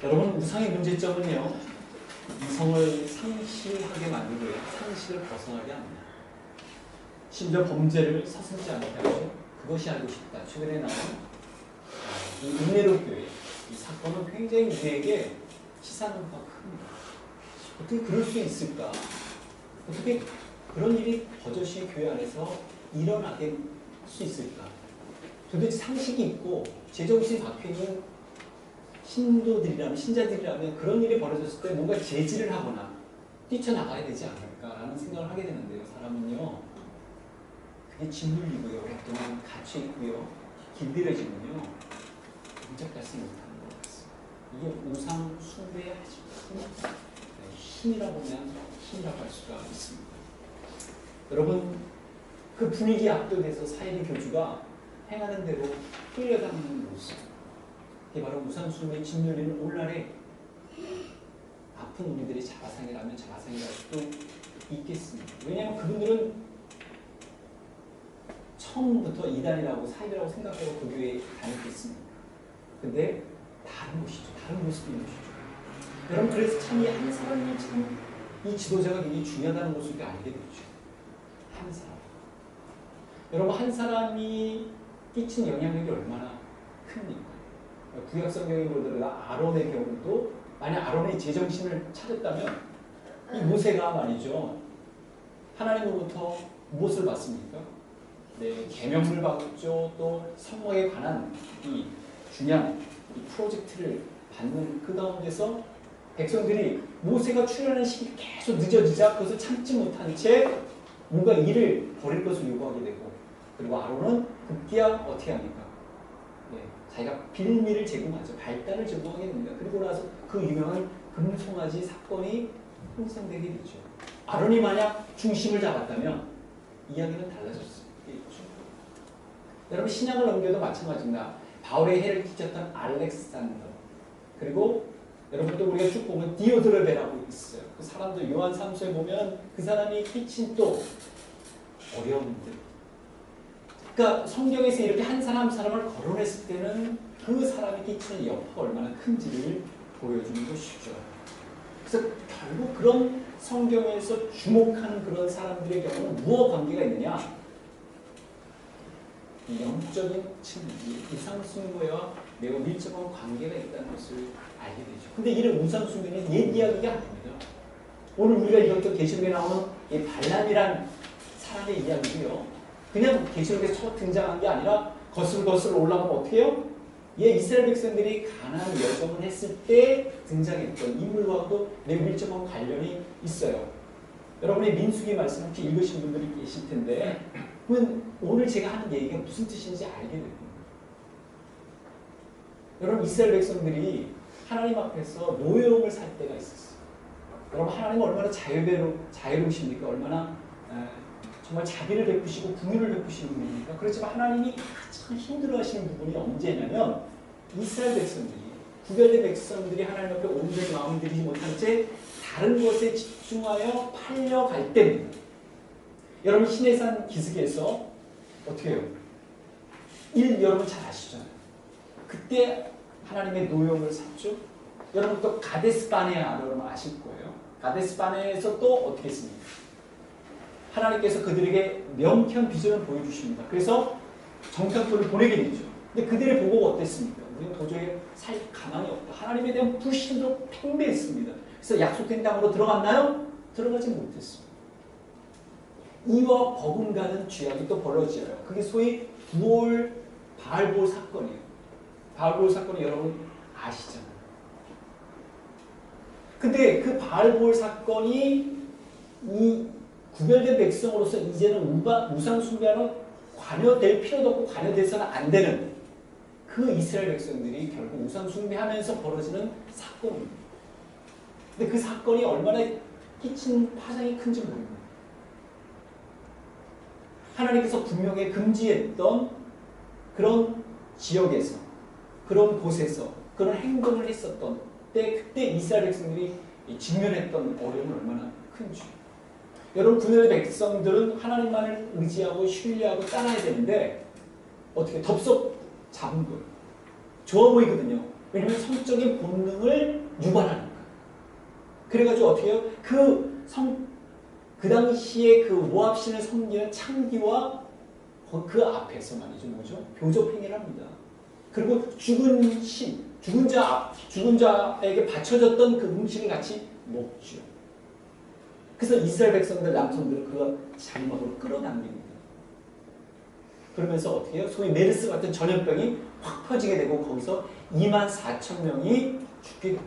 여러분, 우상의 문제점은요, 이성을 상실하게 만들고요, 상실을 벗어나게 합니다. 심지어 범죄를 서슴지 않게 하죠. 그것이 알고 싶다. 최근에 나온 이 은혜로 교회, 이 사건은 굉장히 우리에게 시사하는 바가 큽니다. 어떻게 그럴 수 있을까? 어떻게 그런 일이 버젓이 교회 안에서 일어나게 할 수 있을까? 도대체 상식이 있고 제정신이 박혀있는 신자들이라면 그런 일이 벌어졌을 때 뭔가 제지를 하거나 뛰쳐나가야 되지 않을까라는 생각을 하게 되는데요. 사람은요, 그게 짓눌리고요, 오랫동안 갇혀있고요, 길들여지면요, 동작하지 못하는 것 같습니다. 이게 우상 숭배의 아주 힘이라고 하면 힘이라고 할 수가 있습니다. 여러분, 그 분위기에 압도돼서 사이비 교주가 행하는 대로 끌려다니는 모습, 이게 바로 우상 숭배에 짓눌리는 오늘날의 아픈 우리들의 자바상이라면 자바상이랄 수도 있겠습니다. 왜냐하면 그분들은 처음부터 이단이라고 사이비라고 생각하고 그 교회에 다녔겠습니다. 근데 다른 것이죠. 다른 모습인 것이죠. 여러분, 그래서 참 이 한 사람이 참 이 지도자가 굉장히 중요하다는 것을 알게 되죠. 한 사람. 여러분, 한 사람이 끼친 영향력이 얼마나 큽니까? 구약 성경에 보더라도 아론의 경우도 만약 아론의 제정신을 찾았다면 이 모세가 말이죠. 하나님으로부터 무엇을 받습니까? 네, 계명을 받죠. 또 성막에 관한 이 중요한 이 프로젝트를 받는 그 가운데서 백성들이 모세가 출현하는 시기 계속 늦어지자 그것을 참지 못한 채 뭔가 일을 벌일 것을 요구하게 되고, 그리고 아론은 급기야 어떻게 합니까? 네, 자기가 빌미를 제공하죠. 발단을 제공하게 됩니다. 그리고 나서 그 유명한 금송아지 사건이 형성되게 되죠. 아론이 만약 중심을 잡았다면 이야기는 달라졌습니다. 여러분, 신약을 넘겨도 마찬가지입니다. 바울의 해를 끼쳤던 알렉산더, 그리고 여러분 또 우리가 쭉 보면 디오드레베라고 있어요. 그 사람도 요한 3서에 보면 그 사람이 끼친 또 어려움들. 그러니까 성경에서 이렇게 한 사람 한 사람을 거론했을 때는 그 사람이 끼치는 여파가 얼마나 큰지를 보여주는 것이죠. 그래서 결국 그런 성경에서 주목하는 그런 사람들의 경우는 무엇 관계가 있느냐? 영적인 측면, 이상숭배와 매우 밀접한 관계가 있다는 것을 알게 되죠. 근데 이런 우상숭배는 옛 이야기가 아닙니다. 오늘 우리가 읽었던 계시록에 나오는 이 발람이란 사람의 이야기도요, 그냥 계시록에 첫 등장한 게 아니라 거슬거슬 올라가면 어떻게 해요? 이스라엘 백성들이 가나안 여정을 했을 때 등장했던 인물과도 매우 밀접한 관련이 있어요. 여러분의 민수기 말씀 혹시 읽으신 분들이 계실 텐데, 오늘 제가 하는 얘기가 무슨 뜻인지 알게 됩니다. 여러분, 이스라엘 백성들이 하나님 앞에서 노여움을 살 때가 있었어요. 여러분, 하나님은 얼마나 자유로우십니까? 얼마나 정말 자비를 베푸시고 긍휼을 베푸시는 분입니까? 그렇지만 하나님이 가장 힘들어하시는 부분이 언제냐면, 이스라엘 백성들이, 구별된 백성들이 하나님 앞에 온전히 마음을 들이지 못한 채 다른 것에 집중하여 팔려갈 때입니다. 여러분, 시내산 기슭에서 어떻게 해요? 여러분 잘 아시잖아요. 그때 하나님의 노여움을 샀죠. 여러분 또 가데스바네아 여러분 아실 거예요. 가데스바네아에서 또 어떻게 했습니까? 하나님께서 그들에게 명쾌한 비전을 보여주십니다. 그래서 정탐꾼을 보내게 되죠. 근데 그들의 보고가 어땠습니까? 우리는 도저히 살 가망이 없다. 하나님에 대한 불신도 팽배했습니다. 그래서 약속된 땅으로 들어갔나요? 들어가지 못했습니다. 이와 버금가는 죄악이 또 벌어져요. 그게 소위 바알볼 사건이에요. 바알볼 사건은 여러분 아시잖아요. 근데 그 바알볼 사건이 이 구별된 백성으로서 이제는 우상 숭배하는 관여될 필요도 없고 관여돼서는 안 되는 그 이스라엘 백성들이 결국 우상 숭배하면서 벌어지는 사건입니다. 근데 그 사건이 얼마나 끼친 파장이 큰지 모릅니다. 하나님께서 분명히 금지했던 그런 지역에서, 그런 곳에서 그런 행동을 했었던 때, 그때 이스라엘 백성들이 직면했던 어려움은 얼마나 큰지. 여러분, 구별의 백성들은 하나님만을 의지하고 신뢰하고 따라야 되는데 어떻게 덥석 잡은 거예요. 좋아 보이거든요. 왜냐면 성적인 본능을 유발하니까. 그래가지고 어떻게 해요? 그 당시에 그 모압신을 섬기는 창기와 그 앞에서 말이죠. 뭐죠? 교접행위를 합니다. 그리고 죽은 자에게 바쳐졌던 그 음식을 같이 먹죠. 그래서 이스라엘 백성들, 남성들을 그 장막으로 끌어당깁니다. 그러면서 어떻게 해요? 소위 메르스 같은 전염병이 확 퍼지게 되고 거기서 24,000명이 죽게 됩니다.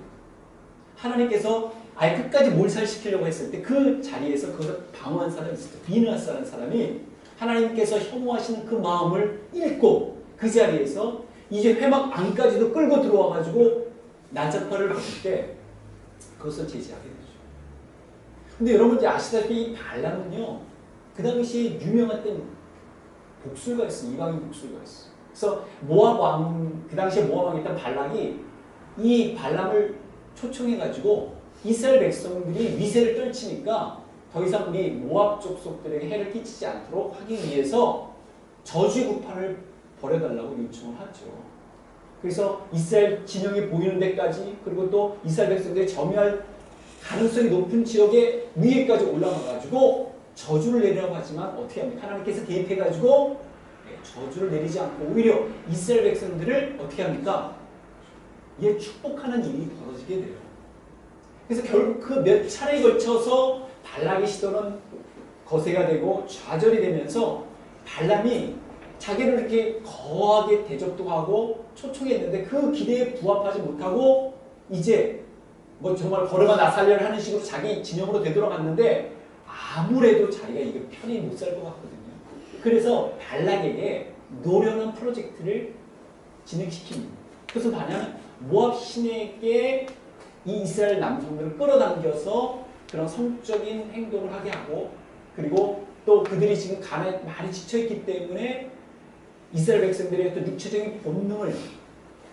하나님께서 아예 끝까지 몰살시키려고 했을 때 그 자리에서 그걸 방어한 사람이 있었어요. 비느하스라는 사람이 하나님께서 혐오하시는 그 마음을 읽고 그 자리에서 이제 회막 안까지도 끌고 들어와가지고 난자펄을 받을 때 그것을 제지하게 되죠. 근데 여러분 이제 아시다시피 이 발람은요, 그 당시에 유명했던 복술가였어요. 이방인 복술가였어요. 그래서 모압 왕, 그 당시에 모압 왕이었던 발락이 이 발람을 초청해가지고 이스라엘 백성들이 위세를 떨치니까 더 이상 우리 모압 족속들에게 해를 끼치지 않도록 하기 위해서 저주의 구판을 버려달라고 요청을 하죠. 그래서 이스라엘 진영이 보이는 데까지, 그리고 또 이스라엘 백성들이 점유할 가능성이 높은 지역의 위에까지 올라가가지고 저주를 내리라고 하지만 어떻게 합니까? 하나님께서 개입해가지고 저주를 내리지 않고 오히려 이스라엘 백성들을 어떻게 합니까? 이게 축복하는 일이 벌어지게 돼요. 그래서 결국 그 몇 차례에 걸쳐서 발락의 시도는 거세가 되고 좌절이 되면서 발람이 자기를 이렇게 거하게 대접도 하고 초청했는데 그 기대에 부합하지 못하고 이제 뭐 정말 걸어가 나살려를 하는 식으로 자기 진영으로 되돌아갔는데 아무래도 자기가 이거 편히 못 살 것 같거든요. 그래서 발락에게 노련한 프로젝트를 진행시킵니다. 그래서 뭐냐면 모압 신에게 이 이스라엘 남성들을 끌어당겨서 그런 성적인 행동을 하게 하고, 그리고 또 그들이 지금 간에 많이 지쳐있기 때문에 이스라엘 백성들의 어떤 육체적인 본능을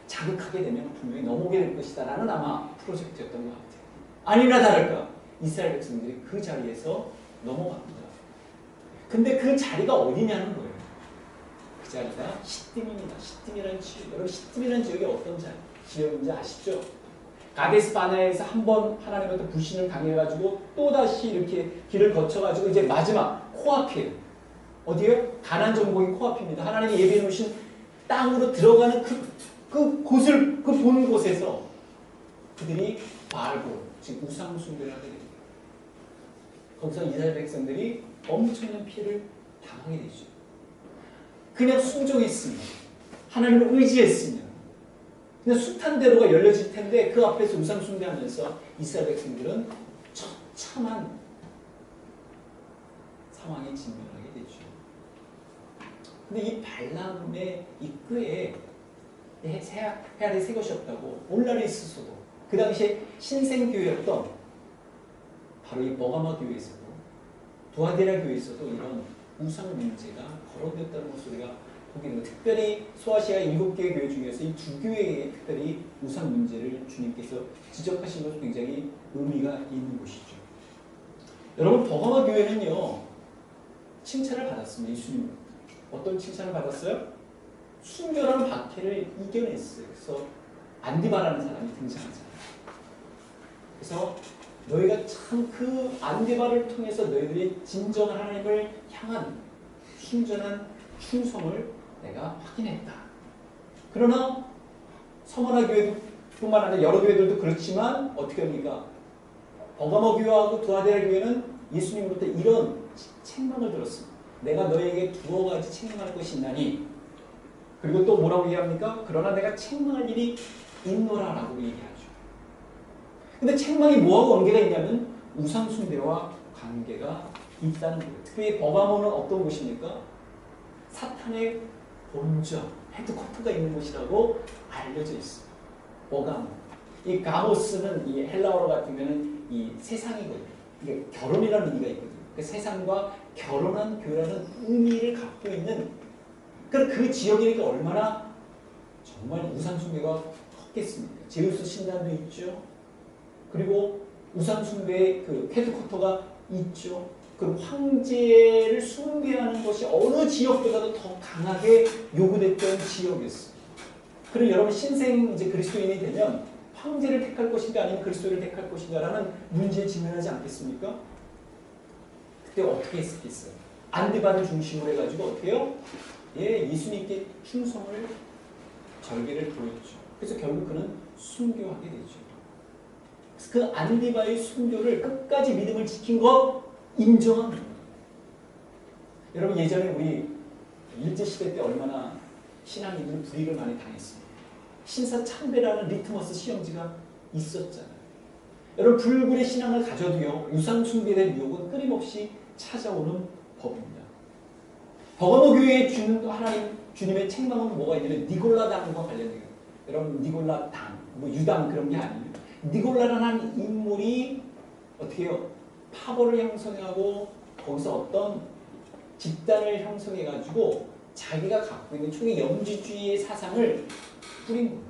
자극하게 되면 분명히 넘어오게 될 것이다 라는 아마 프로젝트였던 것 같아요. 아니나 다를까 이스라엘 백성들이 그 자리에서 넘어갑니다. 근데 그 자리가 어디냐는 거예요. 그 자리가 시딤입니다. 시딤이라는 지역. 여러분 시딤이라는 지역이 어떤 지역인지 아시죠? 가데스 바네아에서 한번 하나님한테 불신을 당해가지고 또다시 이렇게 길을 거쳐가지고 이제 마지막 코앞이에요. 어디에요? 가나안 정복인 코앞입니다. 하나님이 예비해 놓으신 땅으로 들어가는 그 곳을, 그 본 곳에서 그들이 바알고 지금 우상 숭배를 하게 됩니다. 거기서 이스라엘 백성들이 엄청난 피해를 당하게 되죠. 그냥 순종했으면, 하나님을 의지했으면 그냥 숱한 대로가 열려질 텐데 그 앞에서 우상 숭배하면서 이스라엘 백성들은 처참한 상황에 직면하게 되죠. 근데 이 발람의 이 꾀에 헤아릴 새 것이 없다고 오늘날에 있어서도 그 당시에 신생교회였던 바로 이 버가마 교회에서도 두아데라 교회에서도 이런 우상 문제가 거론됐다는 것을 우리가 보게 됩니다. 특별히 소아시아 7개의 교회 중에서 이 두 교회에 특별히 우상 문제를 주님께서 지적하신 것은 굉장히 의미가 있는 것이죠. 여러분 버가마 교회는요 칭찬을 받았습니다. 예수님 어떤 칭찬을 받았어요? 순결한 박해를 이겨냈어요. 그래서 안디바라는 사람이 등장하잖아요. 그래서 너희가 참 그 안디바를 통해서 너희들이 진정한 하나님을 향한 순전한 충성을 내가 확인했다. 그러나 서머나 교회뿐만 아니라 여러 교회들도 그렇지만 어떻게 합니까? 버가모 교회하고 두아데라 교회는 예수님으로부터 이런 책망을 들었습니다. 내가 너에게 두어 가지 책망할 것이 있나니, 그리고 또 뭐라고 얘기합니까? 그러나 내가 책망할 일이 있노라 라고 얘기하죠. 근데 책망이 뭐하고 관계가 있냐면 우상 숭배와 관계가 있다는 거예요. 특히 버가모는 어떤 곳입니까? 사탄의 본점, 헤드쿼터가 있는 곳이라고 알려져 있습니다. 버가모. 이 가모스는 이 헬라어로 같으면 이 세상이거든요. 이게 결혼이라는 의미가 있거든요. 그 세상과 결혼한 교회라는 의미를 갖고 있는 그 지역이니까 얼마나 정말 우상숭배가 컸겠습니까? 제우스 신단도 있죠. 그리고 우상숭배의 그 헤드쿼터가 있죠. 그 황제를 숭배하는 것이 어느 지역보다도 더 강하게 요구됐던 지역이었습니다. 그럼 여러분 신생 이제 그리스도인이 되면 황제를 택할 것인가 아니면 그리스도를 택할 것인가라는 문제에 직면하지 않겠습니까? 그때 어떻게 했겠어요? 안디바를 중심으로 해가지고 어떻게 해요? 예, 예수님께 충성을 절개를 보였죠. 그래서 결국 그는 순교하게 되죠. 그 안디바의 순교를 끝까지 믿음을 지킨 것 인정한 겁니다. 여러분 예전에 우리 일제시대 때 얼마나 신앙인들은 불이익을 많이 당했습니다. 신사참배라는 리트머스 시험지가 있었잖아요. 여러분 불굴의 신앙을 가져도요. 우상숭배의 유혹은 끊임없이 찾아오는 법입니다. 버가모 교회에 주는 하나님 주님의 책망은 뭐가 있냐면 니골라당과 관련돼요. 여러분 니골라당, 뭐 유당 그런 게 아니에요. 니골라라는 인물이 어떻게 해요? 파벌을 형성하고 거기서 어떤 집단을 형성해가지고 자기가 갖고 있는 총의 영지주의의 사상을 뿌린 겁니다.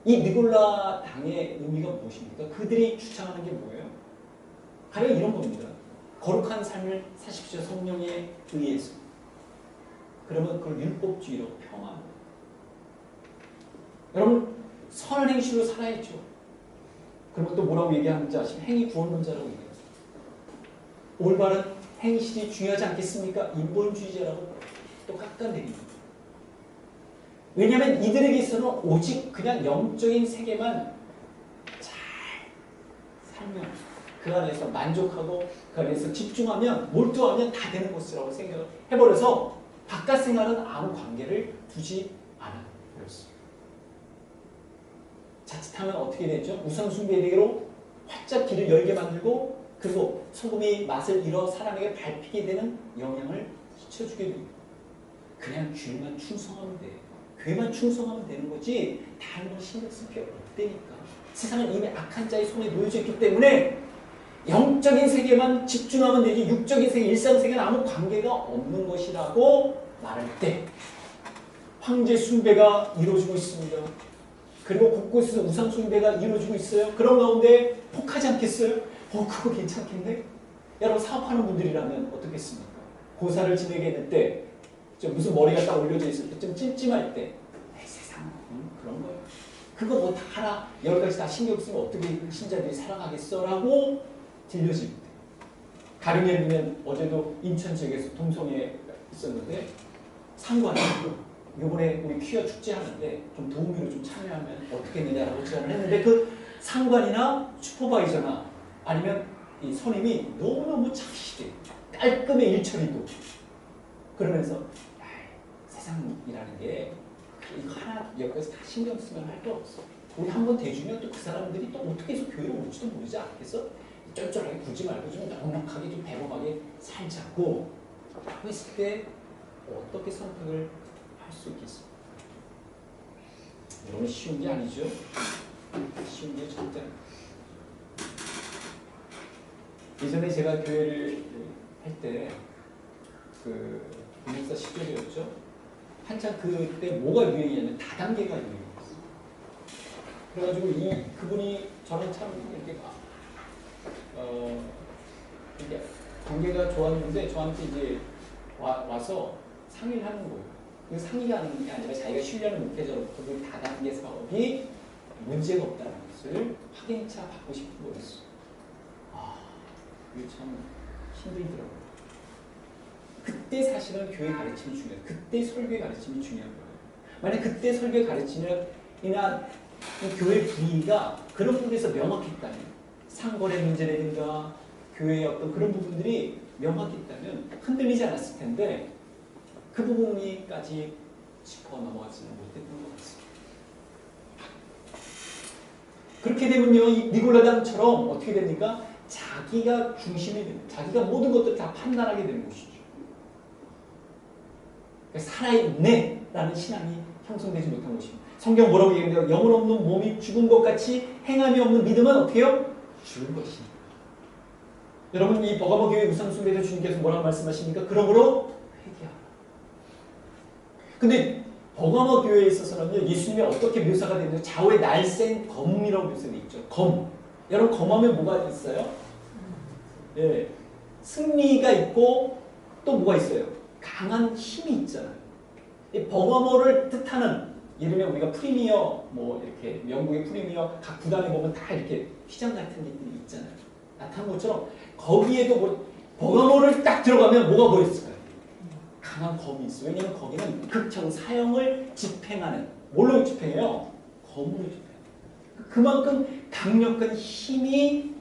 이 니골라 당의 의미가 무엇입니까? 그들이 주창하는 게 뭐예요? 가령 이런 겁니다. 거룩한 삶을 사십시오. 성령에 의해서. 그러면 그걸 율법주의로 폄하합니다. 여러분 선한 행실로 살아야죠. 그러면 또 뭐라고 얘기하는지 아시면 행위 구원론자라고 얘기해요. 올바른 행실이 중요하지 않겠습니까? 인본주의자라고 또 깎아내립니다. 왜냐하면 이들에게 있어서는 오직 그냥 영적인 세계만 잘 살면 그 안에서 만족하고 그 안에서 집중하면 몰두하면 다 되는 것이라고 생각을 해버려서 바깥 생활은 아무 관계를 두지 않아 버렸습니다. 자칫하면 어떻게 되죠? 우상숭배대로 활짝 길을 열게 만들고 그리고 소금이 맛을 잃어 사람에게 밟히게 되는 영향을 끼쳐주게 됩니다. 그냥 주님만 충성하면 돼요. 교회만 충성하면 되는 거지 다른 건 신경 쓸 필요 없다니까. 세상은 이미 악한 자의 손에 놓여져 있기 때문에 영적인 세계만 집중하면 되지 육적인 세계, 일상세계는 아무 관계가 없는 것이라고 말할 때 황제 숭배가 이루어지고 있습니다. 그리고 곳곳에서 우상 숭배가 이루어지고 있어요. 그런 가운데 혹하지 않겠어요? 그거 괜찮겠네? 여러분 사업하는 분들이라면 어떻겠습니까? 고사를 지내게 될 때 무슨 머리가 딱 올려져 있을 때 좀 찜찜할 때 세상 그런 거예요. 그거 뭐 다 하나 10가지 다 신경 쓰면 어떻게 신자들이 살아가겠어? 라고 들려질 때 가령 예를 들면 어제도 인천 지역에서 동성애 있었는데 상관이 요번에 우리 퀴어 축제하는데 좀 도우미로 좀 참여하면 어떻게 했느냐라고 제안을 했는데 그 상관이나 슈퍼바이저나 아니면 이 선임이 너무너무 착실해. 깔끔해 일처리도. 그러면서 세상이라는 게 이거 하나 여기서 다 신경 쓰면 할 거 없어. 우리 한번 대주면 또 그 사람들이 또 어떻게 해서 교회로 올지도 모르지 않겠어? 쩔쩔하게 굴지 말고 좀 넉넉하게 좀 대범하게 살자고 하고 있을 때 어떻게 선택을 할 수 있겠습니까? 너무 쉬운 게 아니죠? 쉬운 게 절대 아니에요. 예전에 제가 교회를 할 때 그 목사 시절이었죠. 한참 그때 뭐가 유행이냐면 다단계가 유행이었어요. 그래가지고 그분이 저는 참 이렇게 이렇게 관계가 좋았는데 저한테 이제 와서 상의를 하는 거예요. 그 상의가 하는 게 아니라 자기가 신뢰하는 목회자로부터 그 다단계 사업이 문제가 없다는 것을 확인차 받고 싶은 거였어요. 이게 참 힘들더라고요. 그때 사실은 교회 가르침이 중요해요. 그때 설교의 가르침이 중요한 거예요. 만약 그때 설교의 가르침이나 교회 분위기가 그런 부분에서 명확했다면 상거래 문제라든가 교회의 어떤 그런 부분들이 명확했다면 흔들리지 않았을 텐데 그 부분이까지 짚어 넘어가지는 못했던 것 같습니다. 그렇게 되면요, 이 니골라당처럼 어떻게 됩니까? 자기가 중심이 됩니다. 자기가 모든 것들을 다 판단하게 되는 것이죠. 그러니까 살아있네 라는 신앙이 형성되지 못한 것입니다. 성경 뭐라고 얘기해요? 영혼 없는 몸이 죽은 것 같이 행함이 없는 믿음은 어떻게 해요? 죽은 것입니다. 여러분 이 버가모 교회 우상숭배에서 주님께서 뭐라고 말씀하십니까? 그러므로 회개하라. 근데 버가모 교회에 있어서는요, 예수님이 어떻게 묘사가 되는지 좌우에 날쌘 검이라고 묘사되어 있죠. 검. 여러분 검하면 뭐가 있어요? 예, 승리가 있고 또 뭐가 있어요? 강한 힘이 있잖아요. 이 버가모를 뜻하는 예를 들면 우리가 프리미어 뭐 이렇게 영국의 프리미어 각 구단에 보면 다 이렇게 휘장 같은 게 있잖아요. 나타난 것처럼 거기에도 뭐 버가모를 딱 들어가면 뭐가 보였을까요? 강한 검이 있어요. 왜냐하면 거기는 극형 사형을 집행하는 뭘로 집행해요? 검으로 집행해요. 그만큼 강력한 힘이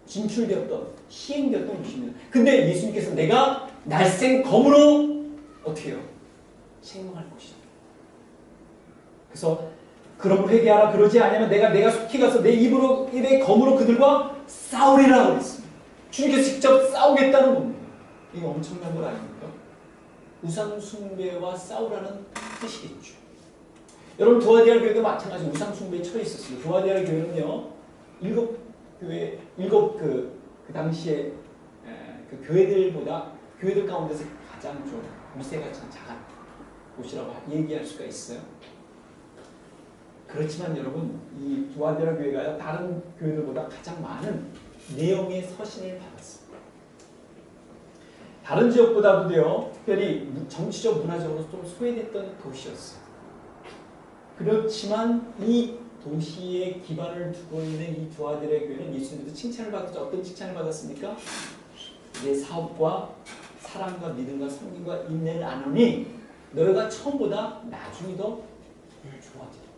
진출되었던 시행되었던 것입니다. 근데 예수님께서 내가 날쌘 검으로 어떻게 해요? 책망할 것이다. 그래서 그러므로 회개하라. 그러지 않으면 내가 속히 가서 내 입의 검으로 그들과 싸우리라 그랬습니다. 주님께서 직접 싸우겠다는 겁니다. 이게 엄청난 것 아닙니까? 우상 숭배와 싸우라는 뜻이겠죠. 여러분 두아디아 교회도 마찬가지 우상 숭배에 처해 있었습니다. 두아디아 교회는요 일곱 그 당시에 그 교회들 가운데서 가장 좀 위세가 참 작은 곳이라고 얘기할 수가 있어요. 그렇지만 여러분 이 두아디아 교회가 다른 교회들보다 가장 많은 내용의 서신을 받았습니다. 다른 지역보다도요 특별히 정치적 문화적으로 좀 소외됐던 도시였어요. 그렇지만 이 도시에 기반을 두고 있는 이 두아디아 교회는 예수님께서 칭찬을 받았죠. 어떤 칭찬을 받았습니까? 내 사업과 사랑과 믿음과 섬김과 인내를 아노니 너희가 처음보다 나중에 더 좋아지리라.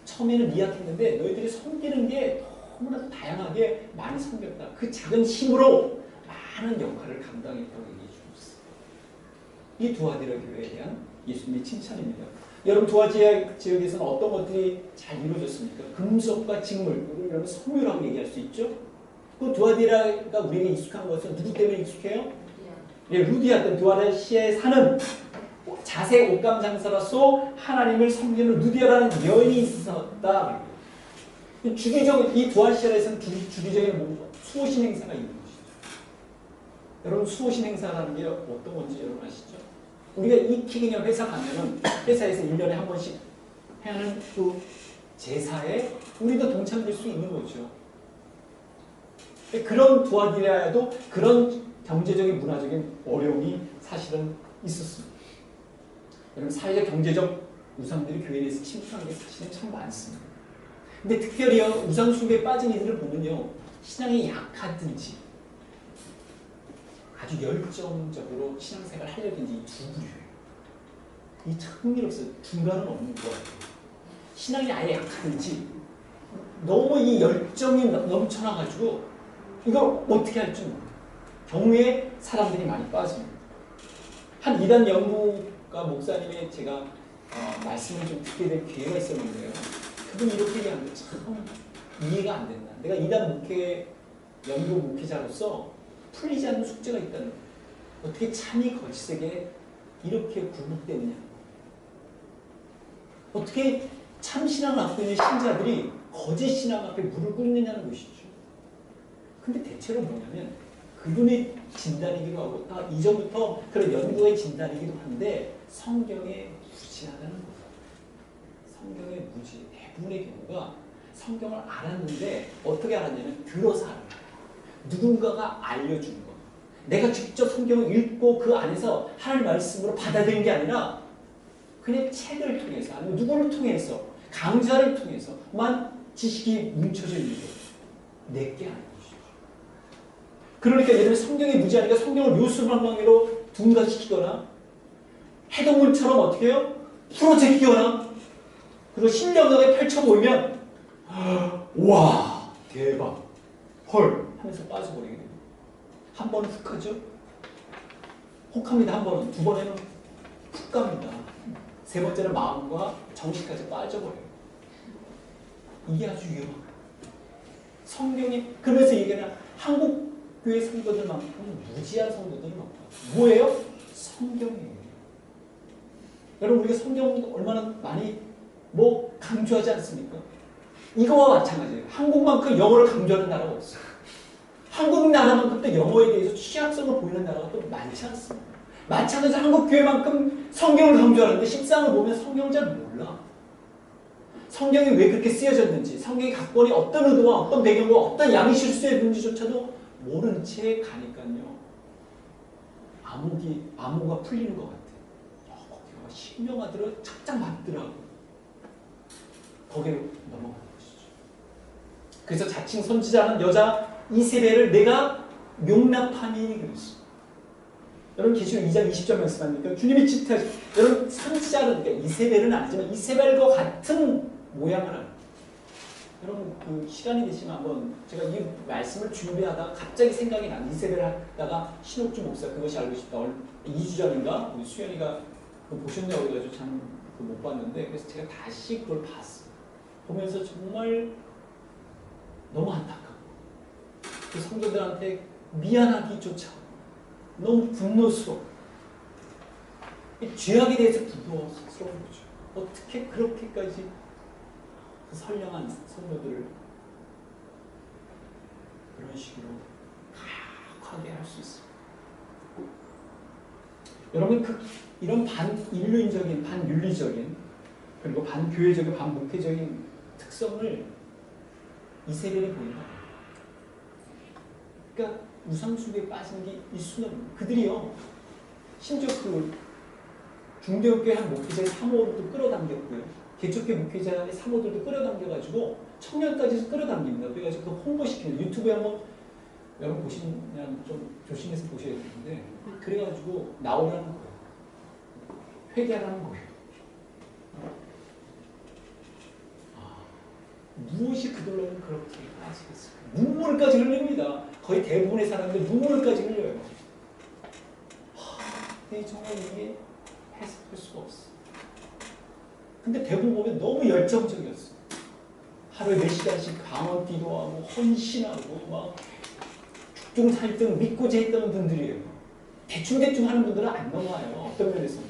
처음에는 미약했는데 너희들이 섬기는 게 너무나 다양하게 많이 섬겼다. 그 작은 힘으로 많은 역할을 감당했다고 얘기해 주셨어요. 이 두아디아 교회에 대한 예수님의 칭찬입니다. 여러분 두아디아 지역에서는 어떤 것들이 잘 이루어졌습니까? 금속과 직물, 여러분 섬유라고 얘기할 수 있죠. 그 두아디아가 우리에게 익숙한 것은 누구 때문에 익숙해요? 예, 루디아 때 두아디아에 사는 자색 옷감 장사로서 하나님을 섬기는 루디아라는 여인이 있었다. 주기적인 이 두아디아에서는 주기적인 수호신 행사가 있는 것이죠. 여러분 수호신 행사라는 게 어떤 건지 여러분 아시죠? 우리가 익히 그냥 회사 가면은 회사에서 1년에 한 번씩 하는 그 제사에 우리도 동참될 수 있는 거죠. 그런 두아디아에도 그런 경제적인 문화적인 어려움이 사실은 있었습니다. 여러분 사회적 경제적 우상들이 교회에 대해서 침투하는 게 사실은 참 많습니다. 근데 특별히 우상 숭배에 빠진 이들을 보면요 신앙이 약하든지 아주 열정적으로 신앙생활을 하려든지 이 두 부류예요. 이 참 흥미롭어요. 중간은 없는 것 같아요. 신앙이 아예 약하든지 너무 이 열정이 넘쳐나가지고 이걸 어떻게 할지 모르겠어요. 경우에 사람들이 많이 빠집니다. 한 이단 연구가 목사님의 제가 말씀을 좀 듣게 될 기회가 있었는데요. 그분이 이렇게 얘기하는데 참 이해가 안 된다. 내가 이단 연구 목회자로서 풀리지 않는 숙제가 있다는 거예요. 어떻게 참이 거짓에게 이렇게 굴복되느냐. 어떻게 참 신앙을 갖고 있는 신자들이 거짓 신앙 앞에 무릎 꿇느냐는 것이죠. 근데 대체로 뭐냐면 그분의 진단이기도 하고 이전부터 그런 연구의 진단이기도 한데 성경에 무지하다는 거예요. 성경에 무지. 대부분의 경우가 성경을 알았는데 어떻게 알았냐면 들어서 알아요. 누군가가 알려준 거. 내가 직접 성경을 읽고 그 안에서 하나님의 말씀으로 받아들인 게 아니라 그냥 책을 통해서 아니면 누구를 통해서 강좌를 통해서만 지식이 뭉쳐져 있는 거예요. 내게 아닌 것이죠. 그러니까 예를 들면 성경이 무지하니까 성경을 요술방망이로 둔갑시키거나 해동물처럼 어떻게 해요? 풀어제끼거나 그리고 신령하게 펼쳐보이면 와 대박 헐 하면서 빠져버리게 됩니다. 한 번은 훅 하죠. 혹합니다. 한 번은. 두 번에는 훅 갑니다. 세 번째는 마음과 정신까지 빠져버려요. 이게 아주 위험한 거예요. 성경이 그래서 얘기하는 한국 교회 성도들만큼 무지한 성도들은 없다. 뭐예요? 성경이에요. 여러분 우리가 성경 얼마나 많이 강조하지 않습니까? 이거와 마찬가지예요. 한국만큼 영어를 강조하는 나라가 없어요. 한국 나라만큼 또 영어에 대해서 취약성을 보이는 나라가 또 많지 않습니다. 마찬가지로 한국 교회만큼 성경을 강조하는데 실상을 보면 성경을 잘 몰라. 성경이 왜 그렇게 쓰여졌는지, 성경이 갖고 있는 어떤 의도와 어떤 배경과 어떤 양식을 쓰여졌는지조차도 모른 채 가니까요. 암호가 풀리는 것 같아요. 거기 신명하더라도 착장 맞더라고. 거기에 넘어가는 것이죠. 그래서 자칭 선지자는 여자 이세벨을 내가 용납함이니 그랬어요. 여러분 계시록 2장 20절 말씀하니까 주님이 질타하시고 여러분 선지자는 그러니까 이세벨은 아니지만 이세벨과 같은 모양을 하는 여러분 그 시간이 되시면 한번 제가 이 말씀을 준비하다가 갑자기 생각이 난 이세벨 하다가 신옥주 목사 그것이 알고 싶다 2주 전인가 우리 수연이가 보셨냐고 해가지고 참 못 봤는데 그래서 제가 다시 그걸 봤어요. 보면서 정말 너무 안타깝고 그 성도들한테 미안하기조차 너무 분노스러워. 죄악에 대해서 분노스러운 거죠. 어떻게 그렇게까지 그 선량한 성도들을 그런 식으로 가혹하게 할 수 있습니다. 여러분 이런 반인류인적인, 반윤리적인 그리고 반교회적인, 반목회적인 특성을 이세벨이 보인다. 그러니까 우상숭배에 빠진 게 이 수는 그들이요. 심지어 그 중대교회 한 목회자의 사모들도 끌어당겼고요. 개척교회 목회자의 사모들도 끌어당겨가지고 청년까지 끌어당깁니다. 그래가지고 그 홍보시키는 유튜브에 한번 여러분 보시면 좀 조심해서 보셔야 되는데 그래가지고 나오라는 거예요. 회개하라는 거예요. 무엇이 그들로는 그렇게 빠지겠어요? 눈물까지 흘립니다. 거의 대부분의 사람들 눈물까지 흘려요. 정말 이게 해석할 수가 없어. 근데 대부분 보면 너무 열정적이었어. 하루에 몇 시간씩 강원 기도하고 헌신하고 막 죽중살등 믿고자 했던 분들이에요. 대충대충 하는 분들은 안 넘어와요. 어떤 면에서는.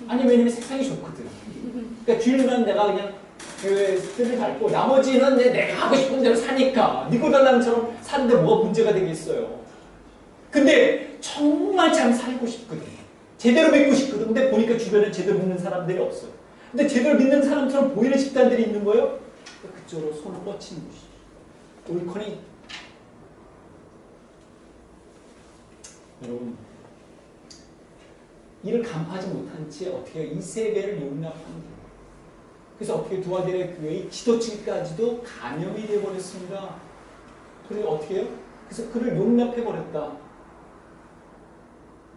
아니 왜냐면 세상이 좋거든. 그러니까 주일만 내가 그냥 교회 뜻을 밟고 나머지는 내가 하고 싶은 대로 사니까 니고달랑처럼 사는데 뭐가 문제가 되겠어요. 근데 정말 잘 살고 싶거든. 제대로 믿고 싶거든. 근데 보니까 주변에 제대로 믿는 사람들이 없어요. 근데 제대로 믿는 사람처럼 보이는 집단들이 있는 거예요. 그쪽으로 손을 뻗치는 것이죠. 옳거니 여러분 이를 간파하지 못한 채 어떻게 이세벨을 용납하는 거예요. 그래서 어떻게 두아델의 교회의 지도층까지도 감염이 되어버렸습니다. 그리고 어떻게 해요? 그래서 그를 용납해버렸다.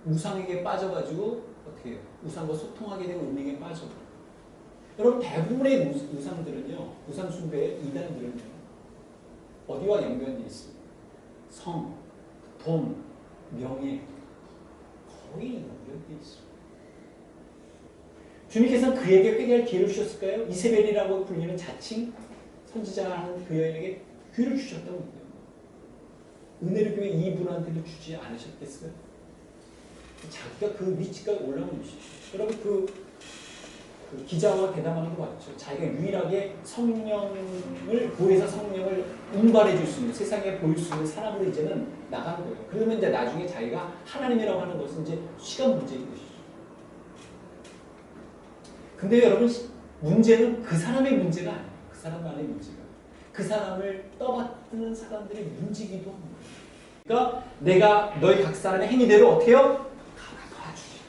우상에게 빠져가지고 어떻게 해요? 우상과 소통하게 되고 운명에 빠져버려요. 여러분 대부분의 우상들은요. 우상 숭배의 이단들은요. 어디와 연관되어 있습니다. 성, 돈, 명예 거의 연결되어 있습니다. 주님께서는 그에게 회개할 기회를 주셨을까요? 이세벨이라고 불리는 자칭 선지자라는 그 여인에게 기회를 주셨다고 합니다. 은혜를 교회 이분한테도 주지 않으셨겠어요? 자기가 그 위치까지 올라온 것이죠. 여러분 그 기자와 대담하는 거 맞죠? 자기가 유일하게 성령을 보혜사 성령을 운반해 줄 수 있는 세상에 보일 수 있는 사람으로 이제는 나간 거예요. 그러면 이제 나중에 자기가 하나님이라고 하는 것은 이제 시간 문제인 것이죠. 근데 여러분 문제는 그 사람의 문제가 아니에요. 그 사람만의 문제가. 그 사람을 떠받드는 사람들의 문제이기도 합니다. 그러니까 내가 너희 각 사람의 행위대로 어떻게 해요? 갚아주지.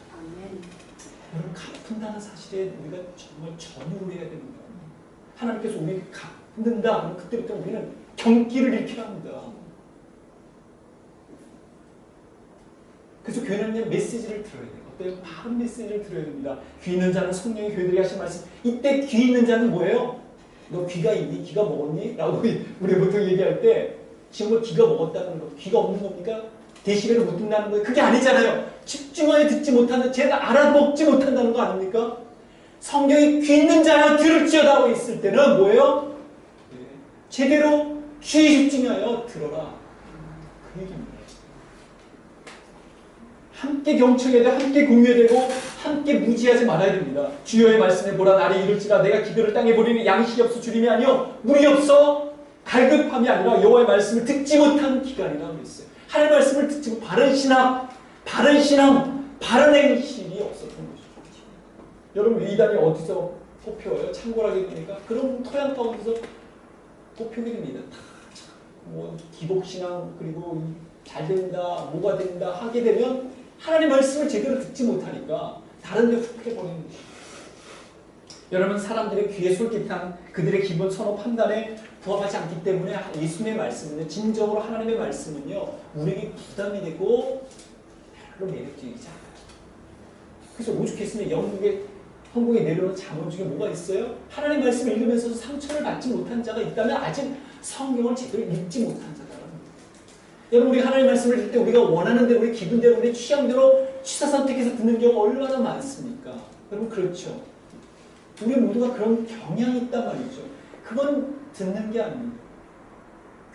여러분 갚는다는 사실에 우리가 정말 전율을 해야 됩니다. 하나님께서 우리 갚는다. 그럼 그때부터 우리는 경기를 일으켜야 합니다. 그래서 교회는 메시지를 들어야 돼요. 어때요? 바른 메시지를 들어야 됩니다. 귀 있는 자는 성령의 교회들이 하신 말씀. 이때 귀 있는 자는 뭐예요? 너 귀가 있니? 귀가 먹었니? 라고 우리 보통 얘기할 때 지금 귀가 먹었다는 거. 귀가 없는 겁니까? 데시벨을 못 듣는다는 거예요. 그게 아니잖아요. 집중하여 듣지 못한다. 제가 알아먹지 못한다는 거 아닙니까? 성경이 귀 있는 자여 들을지어다 하고 있을 때는 뭐예요? 제대로 귀에 집중하여 들어라. 그 얘기입니다. 함께 경청해야 되고 함께 공유해야 되고 함께 무지하지 말아야 됩니다. 주여의 말씀에 보라 날이 이를지라 내가 기별을 땅에 버리니 양식이 없어 주림이 아니요 물이 없어 갈급함이 아니라 여호와의 말씀을 듣지 못한 기간이라고 했어요. 하나님의 말씀을 듣지 못 바른 신앙, 바른 행실이 없었던 것이죠. 여러분 이단이 어디서 뽑혀요? 참고하게 되니까 그런 토양 가운데서 뽑히게 됩니다. 뭐 기복신앙 그리고 잘 된다, 뭐가 된다 하게 되면 하나님 말씀을 제대로 듣지 못하니까 다른 데 훅 해버리는 것이죠. 여러분, 사람들의 귀에 솔깃한 그들의 기본 선호 판단에 부합하지 않기 때문에 예수님의 말씀은요, 진정으로 하나님의 말씀은요, 우리에게 부담이 되고 별로 매력적이지 않아요. 그래서 오죽했으면 한국에 내려오는 잠언 중에 뭐가 있어요? 하나님 말씀을 읽으면서도 상처를 받지 못한 자가 있다면 아직 성경을 제대로 읽지 못한 자다라는 거예요. 여러분, 우리 하나님 말씀을 읽을 때 우리가 원하는 대로, 우리 기분대로, 우리 취향대로 취사 선택해서 듣는 경우가 얼마나 많습니까? 여러분, 그렇죠? 우리 모두가 그런 경향이 있단 말이죠. 그건 듣는 게 아닙니다.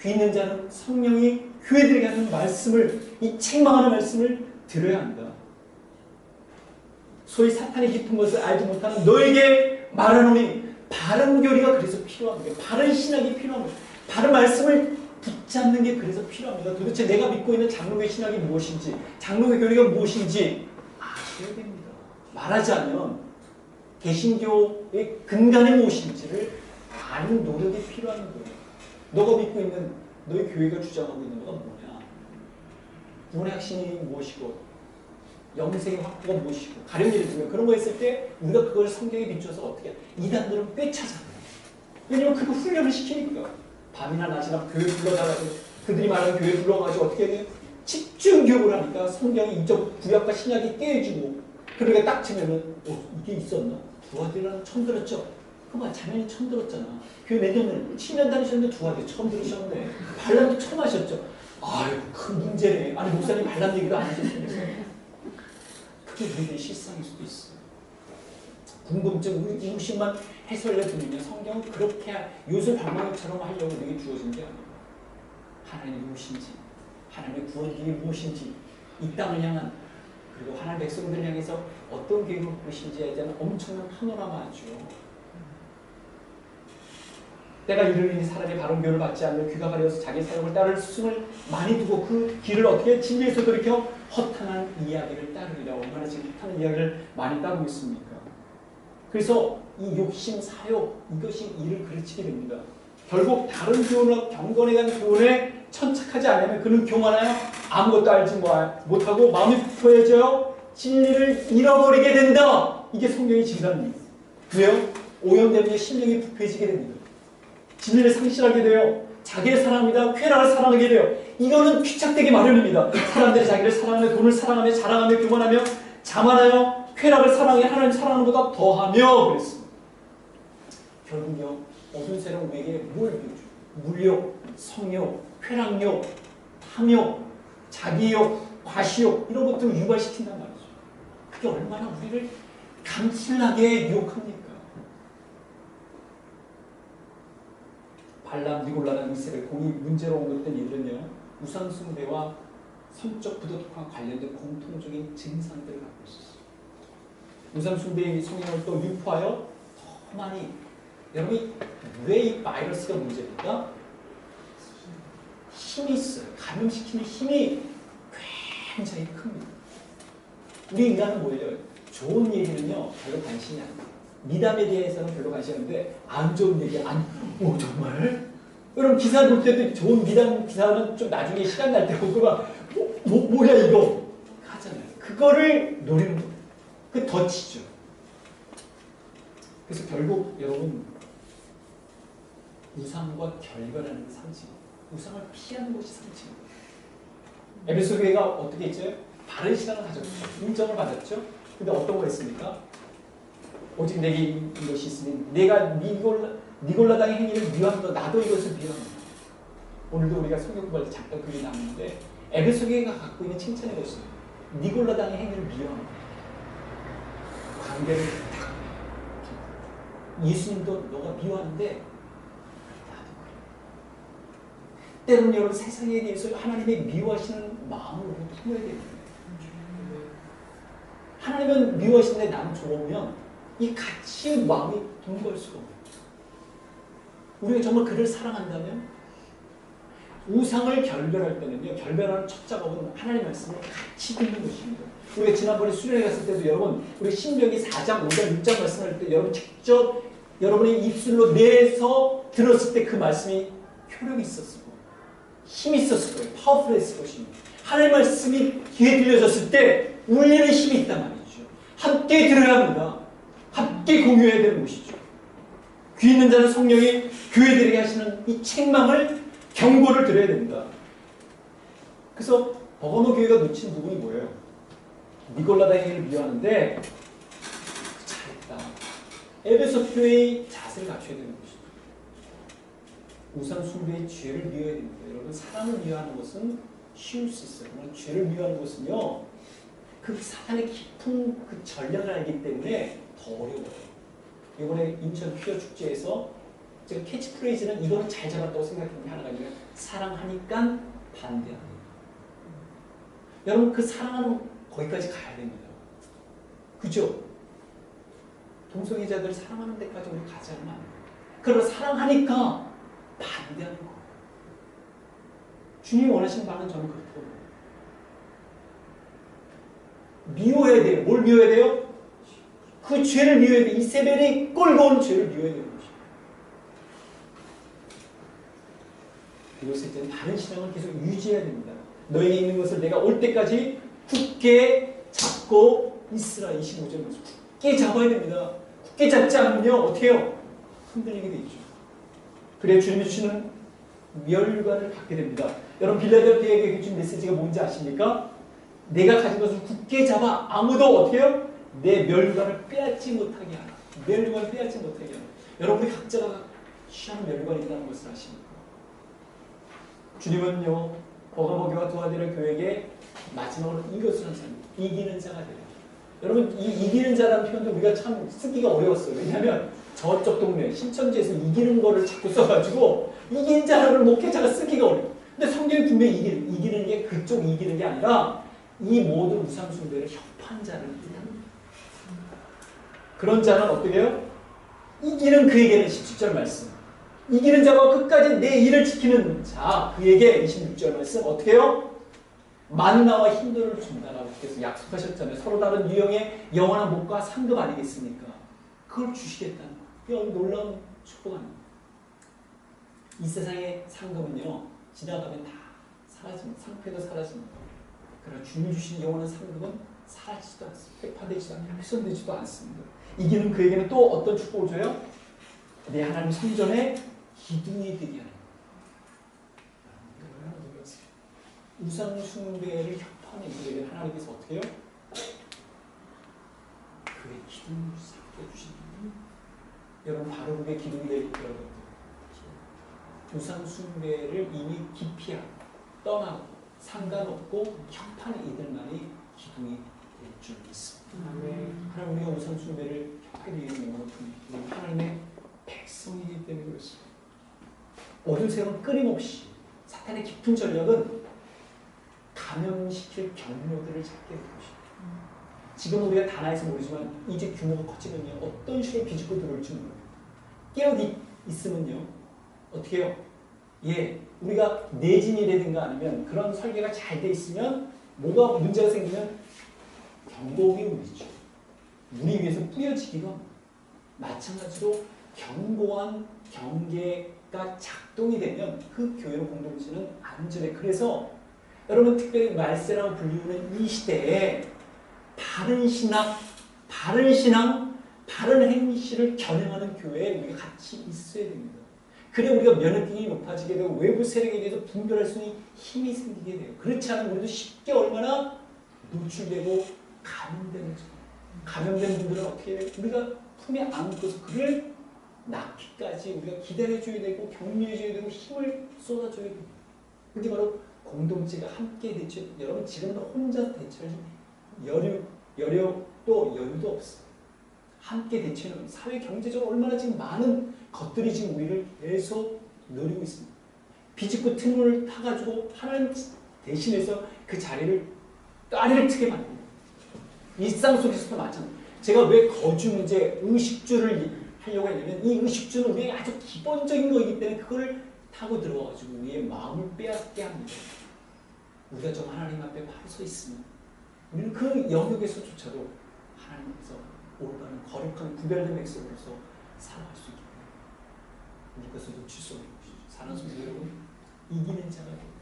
귀 있는 자는 성령이 교회들에게 하는 말씀을, 이 책망하는 말씀을 들어야 한다. 소위 사탄이 깊은 것을 알지 못하는 너에게 말하노니, 바른 교리가 그래서 필요합니다. 바른 신학이 필요합니다. 바른 말씀을 붙잡는 게 그래서 필요합니다. 도대체 내가 믿고 있는 장로교의 신학이 무엇인지, 장로교의 교리가 무엇인지 아셔야 됩니다. 말하지 않으면 개신교의 근간이 무엇인지를 아는 노력이 필요한 거예요. 너가 믿고 있는, 너희 교회가 주장하고 있는 거가 뭐냐? 구원의 핵심이 무엇이고, 영생의 확보가 무엇이고, 가령지를 두면 그런 거 했을 때 우리가 그걸 성경에 비춰서 어떻게, 이단들은 꿰차잖아요. 왜냐면 그거 훈련을 시키니까. 밤이나 낮이나 교회 불러다가지고, 그들이 말하는 교회 불러가지고 어떻게 해야 돼요? 집중 교육을 하니까 성경이 이쪽 구약과 신약이 깨지고, 그러니까 딱 치면은 이게 있었나? 두아디라는 처음 들었죠? 그만 자매님 처음 들었잖아. 교회 몇 년을 7년 다니셨는데 두아디 처음 들으셨네. 반란도 처음 하셨죠? 아유, 큰 문제네. 아니, 목사님 반란 얘기도 안 하셨어요. 그게 우리들의 실상일 수도 있어요. 궁금증, 의심만 해소하려면 성경은 그렇게 요술 방망이처럼 하려고 우리에게 주어진 게 아니에요. 하나님이 무엇인지, 하나님의 구원길이 무엇인지, 이 땅을 향한, 그리고 하나님의 백성들을 향해서 어떤 계획을 갖고 계신지에 대한 엄청난 파노라마죠. 때가 이르니 사람이 바른 교훈을 받지 않는 귀가 가려서 자기 사역을 따를 수순을 많이 두고 그 길을 어떻게 진리에서 돌이켜 허탄한 이야기를 따르리라. 얼마나 지금 허탄한 이야기를 많이 따르고 있습니까? 그래서 이 욕심, 사욕, 이것이 이를 그르치게 됩니다. 결국 다른 교훈과 경건에 대한 교훈에 천착하지 않으면 그는 교만하여 아무것도 알지 못하고 마음이 부패해져요. 진리를 잃어버리게 된다. 이게 성경의 진단입니다. 왜요? 오염 때문에 심령이 부패해지게 됩니다. 진리를 상실하게 돼요. 자기를 사랑합니다. 쾌락을 사랑하게 돼요. 이거는 귀착되기 마련입니다. 사람들이 자기를 사랑하며 돈을 사랑하며 자랑하며 교만하며 자만하여 쾌락을 사랑해 하나님 사랑하는 것보다 더하며 그랬습니다. 결국요, 어두운 세상 우리에게 뭘 비워줘요? 물욕, 성욕, 쾌락욕, 탐욕, 자기욕, 과시욕 이런 것들을 유발시킨단 말이죠. 그게 얼마나 우리를 감칠나게 유혹합니까? 발람, 니골라라는 이스라엘 공이 문제로 언급된 이들은요, 우상숭배와 성적 부도덕과 관련된 공통적인 증상들을 갖고 있었어요. 우상숭배의 성향을 또 유포하여 더 많이, 여러분이 왜 이 바이러스가 문제입니까? 힘이 있어요. 감염시키는 힘이 굉장히 큽니다. 우리 인간은 뭐예요? 좋은 얘기는요 별로 관심이 안 돼요. 미담에 대해서는 별로 관심이 없는데 안 좋은 얘기 오 정말? 여러분 기사를 볼 때도 좋은 미담 기사는 좀 나중에 시간 날 때 보고 막 뭐야 이거 하잖아요. 그거를 노리는 거예요. 그 덧치죠. 그래서 결국 여러분 우상과 결별하는 게 상징, 우상을 피하는 것이 상징입니다. 에베소 교회가 어떻게 했죠? 바른 신앙을 가졌죠. 인정을 받았죠. 근데 어떤 걸 했습니까? 오직 내게 이것이 있으니 내가 니골라당의 행위를 미워한다. 나도 이것을 미워한다. 오늘도 우리가 성경 공부할 때 잠깐 그게 나오는데 에베소 교회가 갖고 있는 칭찬의 것은 니골라당의 행위를 미워한다. 관계를 딱 예수님도 너가 미워하는데 나도 그래. 때로는 여러분 세상에 대해서 하나님의 미워하시는 마음을 품어야 됩니다. 하나님은 미워하시는데 나는 좋으면 이 같이 마음이 동거할 수가 없어요. 우리가 정말 그를 사랑한다면 우상을 결별할 때는요, 결별하는 첫 작업은 하나님의 말씀을 같이 듣는 것입니다. 우리가 지난번에 수련회 갔을 때도 여러분, 우리 신명기 4장, 5장, 6장 말씀할 때 여러분 직접 여러분의 입술로 내서 들었을 때 그 말씀이 효력이 있었을 거예요. 힘이 있었을 거예요. 파워풀했을 것입니다. 하나님의 말씀이 귀에 들려졌을 때 울리는 힘이 있단 말이죠. 함께 들어야 합니다. 함께 공유해야 되는 것이죠. 귀 있는 자는 성령이 교회들에게 하시는 이 책망을, 경고를 들어야 됩니다. 그래서 버가모 교회가 놓친 부분이 뭐예요? 니골라다 행위를 미워하는데 잘했다. 에베소 교회의 자세를 갖춰야 되는 것이죠. 우상 숭배의 죄를 미워해야 됩니다. 여러분, 사람을 미워하는 것은 쉬울 수 있어요. 그러나 죄를 미워하는 것은요, 그 사탄의 깊은 그 전략을 알기 때문에 더 어려워요. 이번에 인천 퀴어 축제에서 제가 캐치프레이즈는 이거를 잘 잡았다고 생각하는 게 하나가 아니라 사랑하니까 반대하는. 여러분, 그 사랑하는 거기까지 가야 됩니다. 그죠? 동성애자들 사랑하는 데까지 우리 가지 않으면 안 돼요. 그러나 사랑하니까 반대하는 거예요. 주님이 원하시는 바는 저는 그렇다고 봐요. 미워해야 돼요. 뭘 미워해야 돼요? 그 죄를 미워해야 돼요. 이세벨이 끌고 온 죄를 미워해야 되는 것이죠. 그것을 바른 신앙을 계속 유지해야 됩니다. 너에게 있는 것을 내가 올 때까지 굳게 잡고 있으라. 25절 말씀. 굳게 잡아야 됩니다. 굳게 잡지 않으면요, 어떻게 해요? 흔들리게 되죠. 그래야 주님이 주시는 멸관을 갖게 됩니다. 여러분, 빌라델피아에게 주신 메시지가 뭔지 아십니까? 내가 가진 것을 굳게 잡아 아무도 어떻게 해요? 내 멸관을 빼앗지 못하게 하라. 멸관을 빼앗지 못하게 하라. 여러분이 각자가 취한 멸관이 있다는 것을 아십니까? 주님은요, 버가모 교회와 두아디라 교회에게 마지막으로 이것을 한 사람, 이기는 자가 되라. 여러분, 이 이기는 자라는 표현도 우리가 참 쓰기가 어려웠어요. 왜냐하면 저쪽 동네 신천지에서 이기는 거를 자꾸 써가지고 이기는 자라는 목회자가 쓰기가 어려워요. 근데 성경이 분명히 이기는 게 그쪽 이기는 게 아니라 이 모든 우상 숭배를 협한 자를 뜻합니다. 그런 자는 어떻게 해요? 이기는 그에게는 17절 말씀. 이기는 자가 끝까지 내 일을 지키는 자, 그에게 26절 말씀 어떻게 해요? 만나와 힘들을 준다라고 계속 약속하셨잖아요. 서로 다른 유형의 영원한 복과 상급 아니겠습니까? 그걸 주시겠다는 거예요. 놀라운 축복 아닙니까? 이 세상의 상급은요, 지나가면 다 사라집니다. 상패도 사라집니다. 그러나 주님 주신 영원한 상급은 사라지지도 않습니다. 회파되지도 않고 훼손되지도 않습니다. 이기는 그에게는 또 어떤 축복을 줘요? 내 하나님 성전에 기둥이 되게 하는 거예요. 우상 숭배를 협파하는 이들에게 하나님께서 어떻게 해요? 그의 기둥을 삼게 주시는 거예요. 여러분, 바로 그게 기둥이 될 거라고. 우상 숭배를 이미 기피하고 떠나고 상관없고 협파하는 이들만이 기둥이 될 줄 믿습니다. 하나님, 우리가 우상 숭배를 협하기 위해서 우리 하나님의 백성이기 때문에 그렇습니다. 어둠세력은 끊임없이 사탄의 깊은 전략은 감염시킬 경로들을 찾게 될 것입니다. 지금 우리가 다나에서 모르지만 이제 규모가 커지면요, 어떤 식으로 비집고 들어올지 모릅니다. 깨어 있으면요, 어떻게 해요? 예, 우리가 내진이라든가 아니면 그런 설계가 잘 돼 있으면 뭐가 문제가 생기면 경고음이 울리죠. 우리 위에서 뿌려지기가 마찬가지로 견고한 경계가 작동이 되면 그 교회의 공동체는 안전해. 그래서 여러분, 특별히 말세라고 불리우는 이 시대에 바른 신앙, 바른 행실을 겨냥하는 교회에 우리가 같이 있어야 됩니다. 그래 우리가 면역력이 높아지게 되고 외부 세력에 대해서 분별할 수 있는 힘이 생기게 돼요. 그렇지 않으면 우리도 쉽게 얼마나 노출되고 감염되는 거죠. 감염된 분들은 어떻게 해요? 우리가 품에 안고서 그를 낳기까지 우리가 기다려줘야 되고 격려해줘야 되고 힘을 쏟아줘야 됩니다. 그게 바로 공동체가 함께 대처. 여러분, 지금도 혼자 대처할 여력도 여유도 없어요. 함께 대처는 사회 경제적으로 얼마나 지금 많은 것들이 지금 우리를 계속 노리고 있습니다. 비집고 틈을 타가지고 하나님 대신해서 그 자리를 다리를 트게 만듭니다. 일상 속에서도 마찬가지입니다. 제가 왜 거주 문제, 의식주를 하려고 했냐면 이 의식주는 우리의 아주 기본적인 거이기 때문에 그걸 타고 들어와가지고 우리의 마음을 빼앗게 합니다. 우리가 좀 하나님 앞에 바로 서 있으면 우리는 그 영역에서조차도 하나님께서 올바른 거룩한 구별된 백성으로서 살아갈 수 있기 때문에 우리 것을 놓칠 수 없는 것이죠. 사랑하는 성도 여러분, 이기는 자가 됩니다.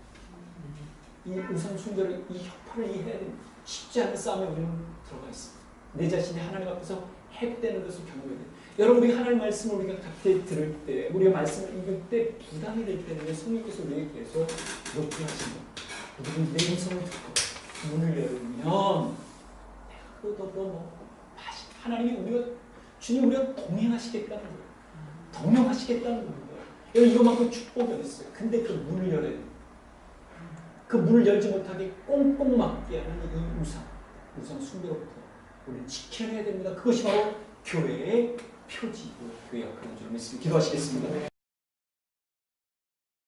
이 우상 숭배를, 이 협파를 이해해야 됩니다. 쉽지 않은 싸움에 우리는 들어가 있습니다. 내 자신이 하나님 앞에서 해되는 것을 경험해야 돼요. 여러분, 우리가 하나님 말씀을 우리가 같이 들을 때, 우리가 말씀을 읽을 때 부담이 될 때는 성령께서 우리에게 계속 높여하신다. 우리는 내 음성을 듣고 문을 열면 내가 그것도 하나님이 주님 우리가 동행하시겠다는 거예요. 동행하시겠다는 거예요. 여러분, 이것만큼 축복이 어딨어요. 근데 그 문을 열어야 돼요. 그 문을 열지 못하게 꽁꽁 막게 하는 이 우상 숭배로부터 우리는 지켜내야 됩니다. 그것이 바로 교회의 표지고 교회가 그런 줄 믿습니다. 기도하시겠습니다.